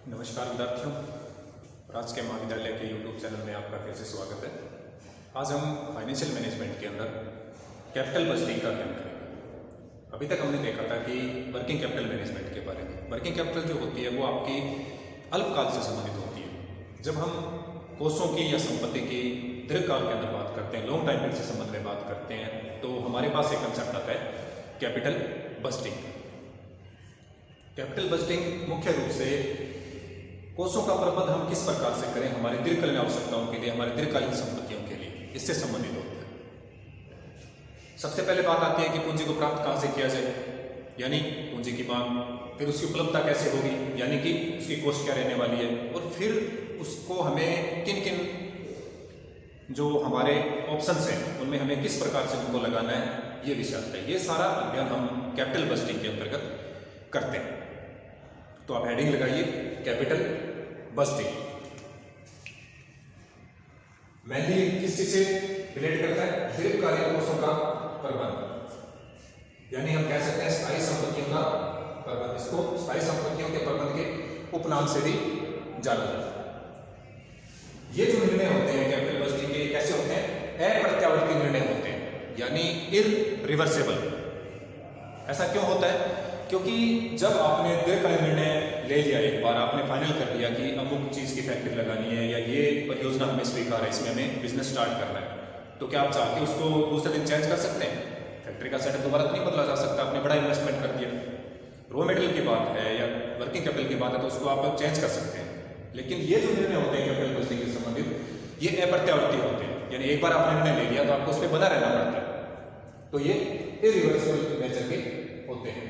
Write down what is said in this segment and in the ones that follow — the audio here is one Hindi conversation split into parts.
नमस्कार विद्यार्थियों, आज के महाविद्यालय के यूट्यूब चैनल में आपका फिर से स्वागत है। आज हम फाइनेंशियल मैनेजमेंट के अंदर कैपिटल बजटिंग का अध्ययन करेंगे। अभी तक हमने देखा था कि वर्किंग कैपिटल मैनेजमेंट के बारे में। वर्किंग कैपिटल जो होती है वो आपकी अल्पकाल से संबंधित होती है। जब हम कोषों की या संपत्ति की दीर्घकाल के अंदर बात करते हैं, लॉन्ग टाइम पीरियड से संबंध में बात करते हैं, तो हमारे पास एक कंसेप्ट आता है कैपिटल बजटिंग। कैपिटल बजटिंग मुख्य रूप से कोषों का प्रबंधन हम किस प्रकार से करें हमारे दीर्घकालीन आवश्यकताओं के लिए, हमारे दीर्घकालीन संपत्तियों के लिए, इससे संबंधित होता है। सबसे पहले बात आती है कि पूंजी को प्राप्त कहां से किया जाए, यानी पूंजी की मांग, फिर उसकी उपलब्धता कैसे होगी, यानी कि उसकी कॉस्ट क्या रहने वाली है, और फिर उसको हमें किन किन जो हमारे ऑप्शंस हैं उनमें हमें किस प्रकार से उनको लगाना है, ये विषय आता है। ये सारा अध्ययन हम कैपिटल बजटिंग के अंतर्गत करते हैं। तो आप हेडिंग लगाइए कैपिटल बजटिंग। मेनली किस चीज से रिलेट करता है? दीर्घकालीन कोषों का प्रबंधन, यानी हम कह सकते हैं स्थायी संपत्तियों का प्रबंधन। इसको स्थायी संपत्तियों के प्रबंधन के उपनाम से भी जाना जाता है। ये जो निर्णय होते हैं कैपिटल बजटिंग के, कैसे होते हैं? अप्रत्यावर्ती निर्णय होते हैं, यानी इररिवर्सिबल। ऐसा क्यों होता है? क्योंकि जब आपने दीर्घकालीन निर्णय ले लिया, एक बार आपने फाइनल कर दिया कि अमुक चीज की फैक्ट्री लगानी है या ये परियोजना हमें स्वीकार है, इसमें हमें बिजनेस स्टार्ट करना है, तो क्या आप चाह के उसको दूसरे दिन चेंज कर सकते हैं? फैक्ट्री का सेटअप दोबारा नहीं बदला जा सकता। आपने बड़ा इन्वेस्टमेंट कर दिया, रॉ मटेरियल की बात है या वर्किंग कैपिटल की बात है, तो उसको आप चेंज कर सकते हैं। लेकिन ये जो निर्णय होते हैं कैपिटल बजटिंग से संबंधित, ये अप्रत्यावर्ती होते हैं, यानी एक बार आपने निर्णय ले लिया तो आपको उस पर बना रहना पड़ता है। तो ये इररिवर्सिबल नेचर के होते हैं।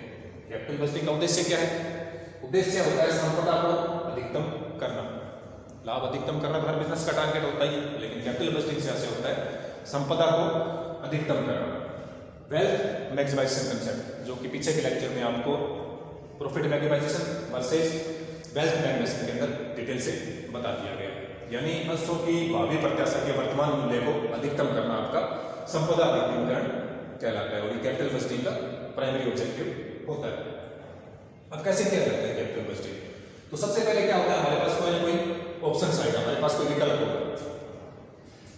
कैपिटल बजटिंग का उद्देश्य क्या है? उद्देश्य होता है संपदा को अधिकतम करना। लाभ अधिकतम करना हर बिजनेस का टारगेट होता ही है, लेकिन कैपिटल बजटिंग से ऐसे होता है संपदा को अधिकतम करना। वेल्थ मैक्सिमाइजेशन कंसेप्ट, जो कि पीछे के लेक्चर में आपको profit maximization versus wealth maximization के अंदर डिटेल से बता दिया गया, यानी अंशों की भावी प्रत्याशा के वर्तमान मूल्य को अधिकतम करना आपका संपदा अधिकतमीकरण कहलाता है, और ये कैपिटल बजटिंग का प्राइमरी ऑब्जेक्टिव होता है। अब कैसे किया जाता है कैपिटल बजटिंग? तो सबसे पहले क्या होता है, हमारे पास कोई ना कोई ऑप्शन आएगा, हमारे पास कोई विकल्प होगा।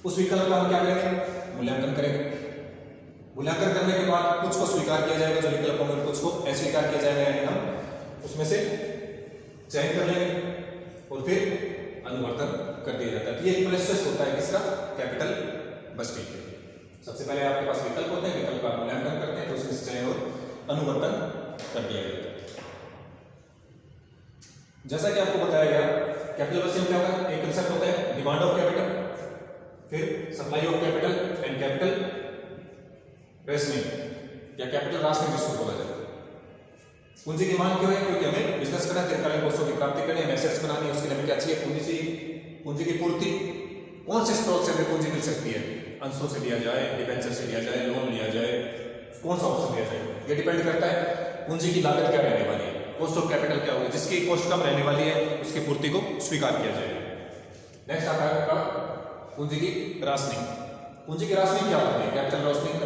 उस विकल्प का हम क्या करेंगे? मूल्यांकन करेंगे। मूल्यांकन करने के बाद कुछ को स्वीकार किया जाएगा जो विकल्प होंगे, कुछ को अस्वीकार किया जाएगा, यानी हम उसमें से चयन कर लेंगे और फिर अनुवर्तन कर दिया जाता है। ये एक प्रोसेस होता है किसका? Capital budgeting. सबसे पहले आपके पास विकल्प होते हैं, विकल्प का मूल्यांकन करते हैं, तो उसमें चयन और अनुवर्तन कर दिया जाता है। जैसा कि आपको बताया गया, कैपिटल बजटिंग क्या होगा? एक कंसेप्ट होता है डिमांड ऑफ कैपिटल, फिर supply of capital and capital rationing या कैपिटल राशनिंग जिसको बोला जाता है। पूंजी की मांग क्यों है? क्योंकि हमें बिजनेस करना है, दीर्घकालीन कोषों की प्राप्ति करनी है, एसेट्स बनानी है, उसके लिए हमें क्या चाहिए? पूंजी चाहिए। पूंजी की पूर्ति कौन से स्रोत से हमें पूंजी मिल सकती है? अंशों से लिया जाए, डिबेंचर से लिया जाए, लोन लिया जाए, कौन सा ऑप्शन लिया जाए? ये डिपेंड करता है पूंजी की लागत क्या रहने वाली है, कॉस्ट ऑफ कैपिटल क्या होगी। जिसकी कॉस्ट कम रहने वाली है उसकी पूर्ति को स्वीकार किया जाएगा। नेक्स्ट आता है आपका पूंजी की राशनिंग। पूंजी की राशनिंग क्या होती है? कैपिटल राशनिंग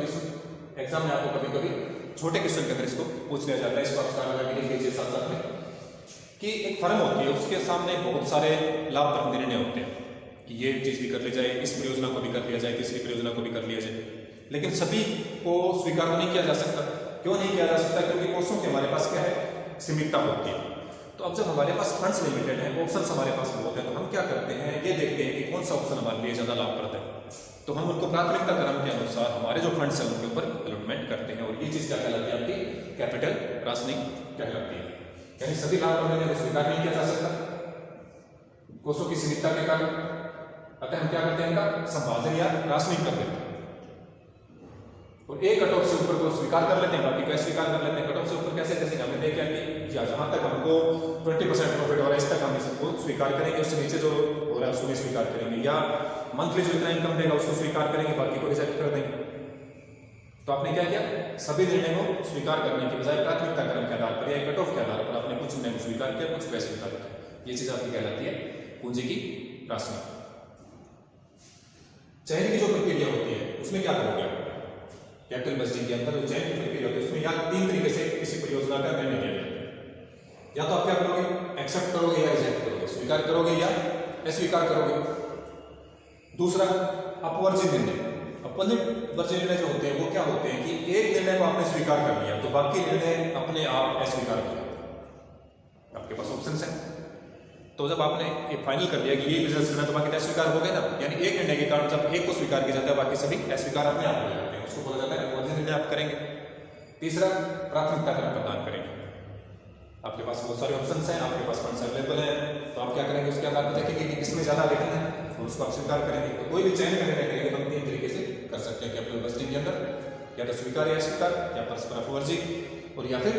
एग्जाम में आपको कभी कभी छोटे क्वेश्चन के अंदर इसको पूछ लिया जाता है। इसको आप लगा के लिख लीजिए साथ साथ में कि एक फर्म होती है, उसके सामने बहुत सारे लाभप्रद निर्णय होते हैं कि ये चीज भी कर ली जाए, इस परियोजना को भी कर लिया जाए, तीसरी परियोजना को भी कर लिया जाए, लेकिन सभी को स्वीकार नहीं किया जा सकता। क्यों नहीं किया जा सकता? क्योंकि कोषों के हमारे पास क्या है? सीमितता होती है। तो अब जब हमारे पास फंड्स लिमिटेड है, ऑप्शंस हमारे पास बहुत है, तो हम क्या करते हैं? ये देखते हैं कि कौन सा ऑप्शन हमारे लिए ज्यादा लाभप्रद है, तो हम उनको प्राथमिकता क्रम के अनुसार हमारे जो फंड्स हैं उनके ऊपर अलॉटमेंट करते हैं, और ये चीज क्या कहलाती है? आपकी कैपिटल राशनिंग कहलाती है। यानी सभी लाभ को स्वीकार नहीं किया जा सकता कोषों की सीमितता के कारण, अतः हम क्या करते हैं? इनका संपादन या राशनिंग कर देते हैं, और एक कट ऑफ से ऊपर को स्वीकार कर लेते हैं, बाकी को अस्वीकार कर लेते हैं। कट ऑफ से ऊपर कैसे? जैसे हमने देखा कि जहां तक हमको 20% प्रॉफिट हो रहा है इस तक हम इसको स्वीकार करेंगे, उससे नीचे जो हो रहा है उसको भी स्वीकार करेंगे, या मंथली जो इतना इनकम देगा उसको स्वीकार करेंगे, बाकी को रिजेक्ट कर देंगे। तो आपने क्या किया? सभी निर्णय को स्वीकार करने के बजाय प्राथमिकता क्रम के आधार पर या कट ऑफ के आधार पर आपने कुछ निर्णय को स्वीकार किया, कुछ को अस्वीकार किया। ये चीज आपकी कहलाती है पूंजी की राशनिंग। चयन की जो प्रक्रिया होती है उसमें क्या करोगे? कैपिटल बजटिंग के अंदर जो चयन की प्रक्रिया होती है उसमें या तीन तरीके से किसी परियोजना का निर्णय लिया जाता है। या तो आप क्या करोगे? एक्सेप्ट करोगे या रिजेक्ट करोगे। स्वीकार करोगे या अस्वीकार करोगे। दूसरा, अपवर्जित निर्णय। अपवर्जित निर्णय जो होते हैं वो क्या होते हैं कि एक निर्णय को आपने स्वीकार कर लिया तो बाकी निर्णय अपने आप अस्वीकार किया। आपके पास ऑप्शंस हैं, तो जब आपने ये फाइनल कर लिया कि ये बिजनेस करना, तो बाकी तो अस्वीकार हो गए ना। यानी एक निर्णय के कारण जब एक को स्वीकार किया जाता है बाकी सभी अस्वीकार अपने आप हो जाते हैं, उसको बोला जाता है अपवर्जित निर्णय आप करेंगे। तीसरा, प्राथमिकता क्रम प्रदान करेंगे। आपके पास बहुत सारे ऑप्शंस हैं, आपके पास फंड्स अवेलेबल हैं, तो आप क्या करेंगे उसके आधार पर देखेंगे कि किसमें ज्यादा रिटर्न है और उसको आप स्वीकार करेंगे। तो कोई भी चयन करेंगे तो हम 3 तरीके से कर सकते हैं कैपिटल बजटिंग के अंदर, या तो स्वीकार या अस्वीकार, या परस्पर अपवर्जित, और या फिर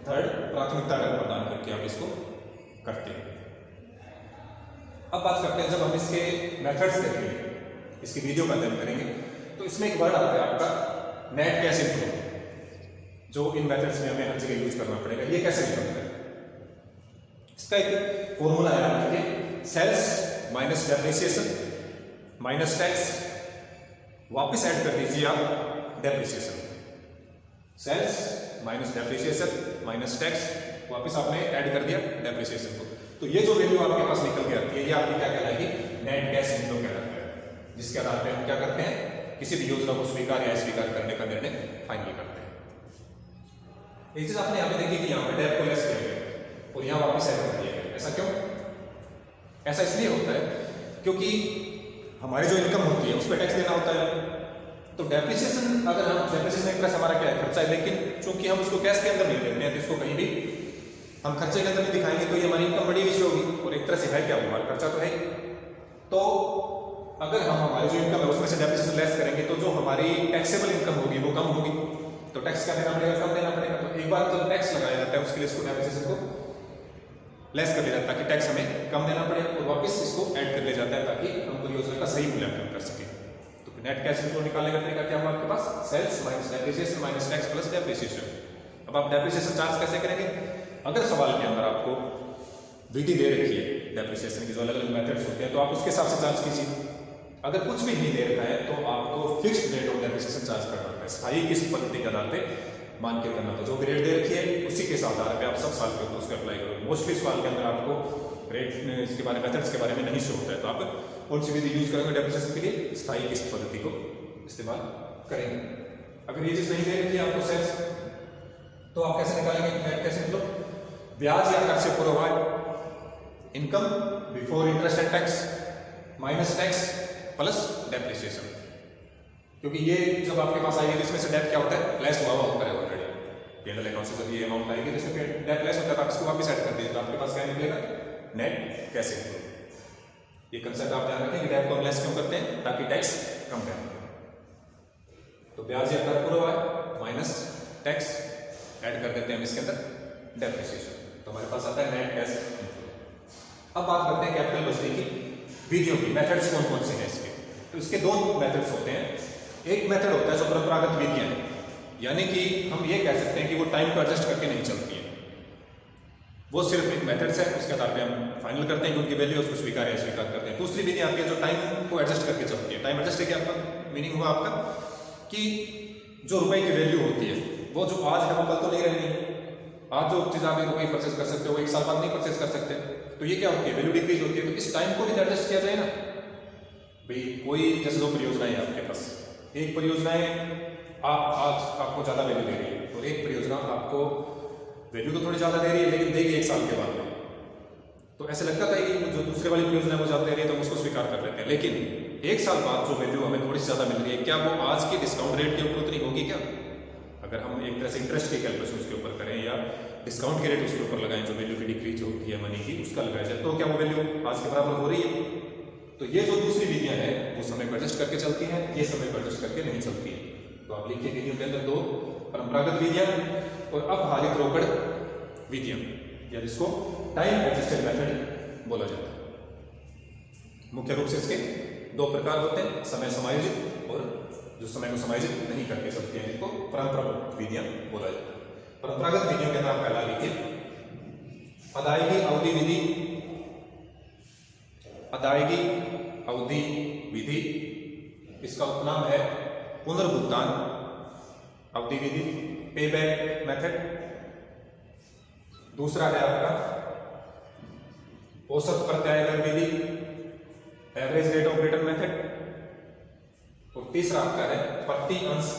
थर्ड प्राथमिकता क्रम प्रदान करके आप इसको करते हैं। अब बात करते हैं, जब हम इसके मेथड्स देखेंगे, इसकी वीडियो का अध्ययन करेंगे, तो इसमें एक वर्ड आता है आपका नेट कैश इनफ्लो, जो इन मेथड्स में हमें हर जगह यूज करना पड़ेगा। ये कैसे निकलता है? इसका एक फॉर्मूला है आपके, sales minus depreciation minus tax, वापस ऐड कर दीजिए आप depreciation. Sales minus depreciation minus tax, वापस आपने ऐड कर दिया डेप्रिसिएशन को, तो ये जो वैल्यू आपके पास निकल के आती है ये आपकी क्या कहलाएगी? नेट कैश इनफ्लो कहलाता है, जिसके आधार पर हम क्या करते हैं, किसी भी योजना को स्वीकार या अस्वीकार करने का निर्णय फाइनल करते हैं। एक चीज आपने यहाँ पे देखी कि यहाँ पे डेट को लेस किया गया और यहाँ वापस ऐड कर दिया गया। ऐसा क्यों? ऐसा इसलिए होता है क्योंकि हमारी जो इनकम होती है उस पर टैक्स देना होता है। तो डेप्रिसिएशन, अगर हम डेप्रिसिएशन एक तरह से हमारा क्या है, खर्चा है, लेकिन चूंकि हम उसको कैश के अंदर नहीं देते हैं तो इसको कहीं भी हम खर्चे के अंदर नहीं दिखाएंगे, तो ये हमारी इनकम बड़ी विषय होगी, और एक तरह से है क्या, हमारा खर्चा तो है। तो अगर हम हमारी जो इनकम है उसमें से डेप्रिसिएशन लेस करेंगे तो जो हमारी टैक्सेबल इनकम होगी वो कम होगी, तो टैक्स क्या देना पड़ेगा? कम देना पड़ेगा। तो एक बार जब टैक्स लगाया जाता है उसके लिए इसको डेप्रिसिएशन को लेस कर दिया जाता है ताकि टैक्स हमें कम देना पड़े, और वापस इसको ऐड कर दिया जाता है ताकि हम परियोजना का सही मूल्यांकन कर सके। तो नेट कैश इनफ्लो निकालने का तरीका क्या हुआ आपके पास? Sales minus depreciation minus tax plus depreciation. अब आप डेप्रिसिएशन चार्ज कैसे करेंगे? अगर सवाल के अंदर आपको विधि दे रखी है डेप्रिसिएशन की, जो अलग अलग मेथड्स होते हैं, तो आप उसके हिसाब से चार्ज कीजिए। अगर कुछ भी नहीं दे रखा है तो आपको fixed rate of depreciation charge करना होता है, स्थायी किस्त पद्धति के आधार पे मान के करना। तो जो भी रेट दे रखी है उसी के आधार पे आप सब साल के ऊपर उसको अप्लाई करोगे। मोस्टली सवाल के अंदर आपको रेट इसके बारे में, मेथड्स के बारे में नहीं शो होता है, तो आप कौन सी विधि यूज करेंगे डेप्रिसिएशन के लिए? स्थायी किस्त पद्धति को इस्तेमाल करेंगे। अगर ये चीज नहीं दे रखी है आपको सेल्स, तो आप कैसे निकालेंगे नेट कैश इनफ्लो? ब्याज या कर से पूर्व आय, income before interest and tax minus tax plus depreciation. क्योंकि ये जब आपके पास आएगी इसमें से डेट क्या होता है? लेस हुआ होता है ऑलरेडी। पी&एल अकाउंट से जब ये अमाउंट आएगी जिसमें डेट लेस होता है तो आप इसको वापस ऐड कर दीजिए, तो आपके पास क्या निकलेगा? Net cash inflow. ये कंसेप्ट आप ध्यान रखें कि डेट को हम लेस क्यों करते हैं? ताकि टैक्स कम करें। तो ब्याज या कर पूर्व आय माइनस टैक्स ऐड कर देते हैं हम इसके अंदर डेप्रिसिएशन, तो हमारे पास आता है नेट कैश इनफ्लो। अब बात करते हैं कैपिटल बजटिंग की विधियों की, मेथड्स कौन कौन से हैं इसके। तो इसके दो मेथड्स होते हैं। एक मेथड होता है जो परंपरागत विधियां हैं, यानी कि हम ये कह सकते हैं कि वो टाइम को एडजस्ट करके नहीं चलती है, वो सिर्फ एक मेथड्स है, उसके आधार पे हम फाइनल करते हैं कि उनकी वैल्यू उसको स्वीकार या स्वीकार करते हैं। दूसरी विधि आती है जो टाइम को एडजस्ट करके चलती है। टाइम एडजस्ट है क्या आपका मीनिंग हुआ आपका कि जो रुपए की वैल्यू होती है वो जो आज है वो कल तो नहीं रहनी है। आज जो चीज आप रुपए परचेज कर सकते हो वो एक साल बाद नहीं परचेज कर सकते, तो ये क्या होती है? वैल्यू डिक्रीज होती है। तो इस टाइम को भी एडजस्ट किया जाए ना भाई। कोई जैसे दो परियोजनाएं हैं आपके पास, एक परियोजनाएं आप आज आपको ज्यादा वैल्यू दे रही है और एक परियोजना आपको वैल्यू तो थोड़ी ज्यादा दे रही है लेकिन देगी एक साल के बाद में। तो ऐसे लगता था कि जो दूसरे वाली परियोजना है वो ज्यादा दे रही है तो हम उसको स्वीकार कर लेते हैं, लेकिन एक साल बाद जो वैल्यू हमें थोड़ी सी ज्यादा मिल रही है, क्या वो आज के डिस्काउंट रेट के ऊपर उतनी होगी क्या? अगर हम एक तरह से इंटरेस्ट की कैलकुलेशन उसके ऊपर करें या डिस्काउंट के रेट उसके ऊपर लगाएं, जो वैल्यू की डिक्रीज होती है मनी की उसका लगाया जाए, तो क्या वो वैल्यू आज के बराबर हो रही है? तो ये जो दूसरी विधियां हैं वो समय को एडजस्ट करके चलती हैं, ये समय को एडजस्ट करके नहीं चलती है। तो आप लिखिए विधियों के अंदर दो परंपरागत विधियां और अपहारित रोकड़ विधियां, या जिसको टाइम एडजस्टेड मेथड बोला जाता है। मुख्य रूप से इसके दो प्रकार होते हैं, समय समायोजित और जो समय को समायोजित नहीं करके चलती हैं, जिनको परंपरागत विधियां बोला जाता है। परंपरागत विधियों के अंदर आप पहला लिखिए अदायगी अवधि विधि। अदायगी अवधि विधि, इसका उपनाम है पुनर्भुगतान अवधि विधि, पे बैक मेथड। दूसरा है आपका औसत प्रत्याय दर विधि, average rate of return method, और तीसरा आपका है प्रति अंश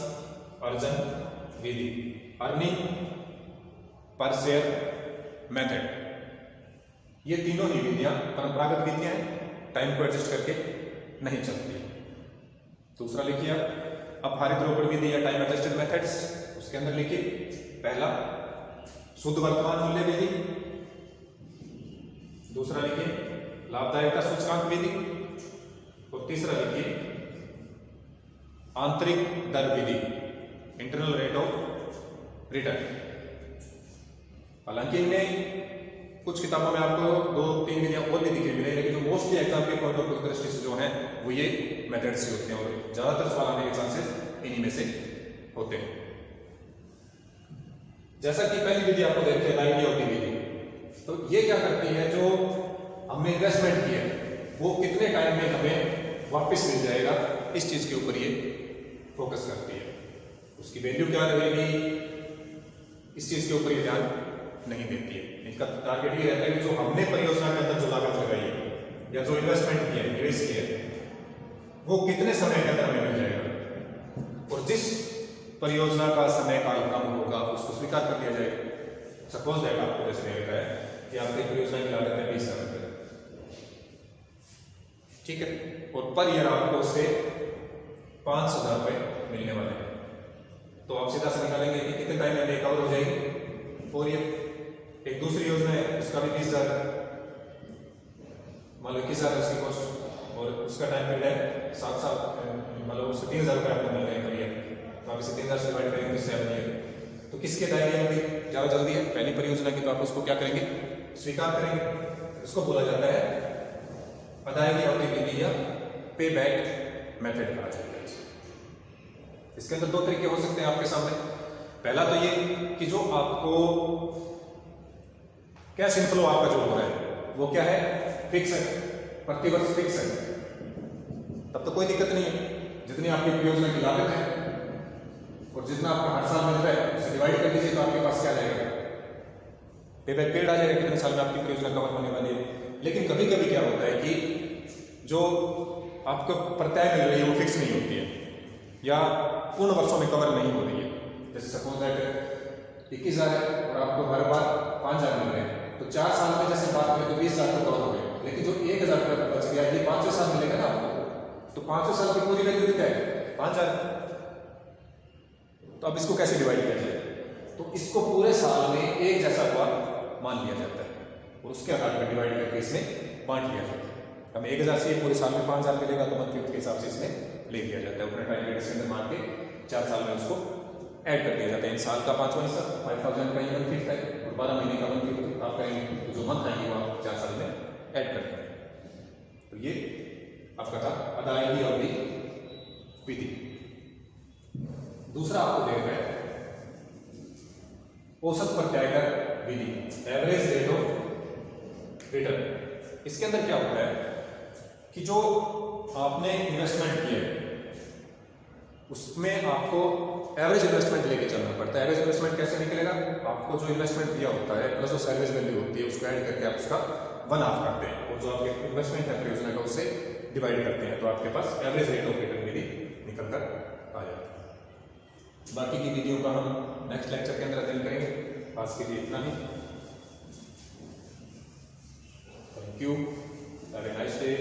अर्जन विधि, अर्निंग पर शेयर मेथड। ये तीनों ही विधियां परंपरागत विधियां हैं, टाइम को एडजस्ट करके नहीं चलती। दूसरा लिखिए आप अपहारित रोपण विधि या टाइम एडजस्टेड मेथड्स। उसके अंदर लिखिए पहला शुद्ध वर्तमान मूल्य विधि, दूसरा लिखिए लाभदायकता सूचकांक विधि, और तीसरा लिखिए आंतरिक दर विधि, इंटरनल रेट ऑफ रिटर्न। हालांकि इनमें कुछ किताबों में आपको 2-3 विधियां और भी दिखी मिले, लेकिन जो मोस्टली एग्जाम के पॉइंट ऑफ व्यू दृष्टि से जो है वो ये मेथड्स ही होते हैं, और ज्यादातर सवाल आने के चांसेस इन्हीं में से होते हैं। जैसा कि पहली विधि आपको देखते हैं लाइव विधि, तो ये क्या करती है, जो हमने इन्वेस्टमेंट किया वो कितने टाइम में हमें वापस मिल जाएगा, इस चीज के ऊपर ये फोकस करती है। उसकी वैल्यू क्या रहेगी, इस चीज के ऊपर ये ध्यान नहीं देती है। इसका टारगेट ये रहता है कि जो हमने परियोजना के अंदर जो लागत लगाई है या जो इन्वेस्टमेंट किया है, निवेश किया है, वो कितने समय के अंदर हमें मिल जाएगा, और जिस परियोजना का समय काल कम होगा उसको स्वीकार कर दिया जाएगा। सपोज दैट आपको जैसे दे रखा है कि आपकी परियोजना की लागत है 20,000 रुपये, ठीक है, और पर ईयर आपको उससे 5,000 रुपये मिलने वाले हैं, तो आप सीधा से निकालेंगे कि कितने टाइम में कवर हो जाएगी। और ये एक दूसरी योजना है, उसका भी 20,000 मान लो 21,000 है उसकी कॉस्ट, और उसका टाइम पीरियड है 7 साल, मतलब उससे 3,000 रुपये आपको मिल रहे हैं पर ईयर, तो आप इसे 3,000 से डिवाइड करेंगे 7 ईयर, तो किसके दायरे में होगी, ज्यादा जल्दी है पहली परियोजना की, तो आप उसको क्या करेंगे, स्वीकार करेंगे। उसको बोला जाता है अदायगी अवधि विधि या पे बैक मेथड कहा जाता है। इसके अंदर 2 तरीके हो सकते हैं आपके सामने। पहला तो ये कि जो आपको कैश इनफ्लो आपका जो हो रहा है वो क्या है, फिक्स है, प्रतिवर्ष फिक्स है, तब तो कोई दिक्कत नहीं है। जितनी आपकी परियोजना की लागत है और जितना आपका हर साल मिलता है उसे डिवाइड कर दीजिए, तो आपके पास क्या जाएगा, पेबैक पीरियड आ जाएगा, कितने साल में आपकी परियोजना कवर होने वाली है। लेकिन कभी कभी क्या होता है कि जो आपको प्रत्याय मिल रही है वो फिक्स नहीं होती है, या पूर्ण वर्षों में कवर नहीं हो रही है। जैसे सपोज दैट 21,000 है और आपको हर बार 5,000 मिल रहे हैं, तो 4 साल में जैसे बात करें तो 20,000 तो कवर हो गए, लेकिन जो 1,000 रुपये बच गया ये 5वें साल मिलेगा ना आपको, तो 5वें साल की पूरी वैल्यू क्या है, 5,000। तो अब इसको कैसे डिवाइड किया जाए, तो इसको पूरे साल में एक जैसा हुआ मान लिया जाता है और उसके आधार पर डिवाइड करके इसमें बांट लिया जाता है। हम 1,000 से पूरे साल में 5,000 मिलेगा, तो मंथली के हिसाब से इसमें ले लिया जाता है, अपने टाइम पीरियड के अंदर मार के 4 साल में उसको ऐड कर दिया जाता है। इन साल का 5वां हिस्सा 5,000 का ये मंथली है, और 12 महीने का मंथली आप करेंगे, तो जो मंथ आएंगे वो आप 4 साल में ऐड करते हैं। तो ये आपका था अदायगी अवधि विधि। दूसरा आपको देख रहे हैं औसत प्रत्याय दर विधि, एवरेज रेट ऑफ रिटर्न। इसके अंदर क्या होता है कि जो आपने इन्वेस्टमेंट किया उसमें आपको एवरेज इन्वेस्टमेंट लेके चलना पड़ता है। एवरेज इन्वेस्टमेंट कैसे निकलेगा, आपको जो इन्वेस्टमेंट दिया होता है प्लस जो सर्विस वैल्यू होती है उसको ऐड करके आप उसका 1/2 करते हैं, और जो आपके इन्वेस्टमेंट है परियोजना का उससे डिवाइड करते हैं, तो आपके पास एवरेज रेट ऑफ रिटर्न विधि निकल कर आ जाती है। बाकी की विधियों का हम नेक्स्ट लेक्चर के अंदर अध्ययन करेंगे। आज के लिए इतना ही। Thank you, have a nice day.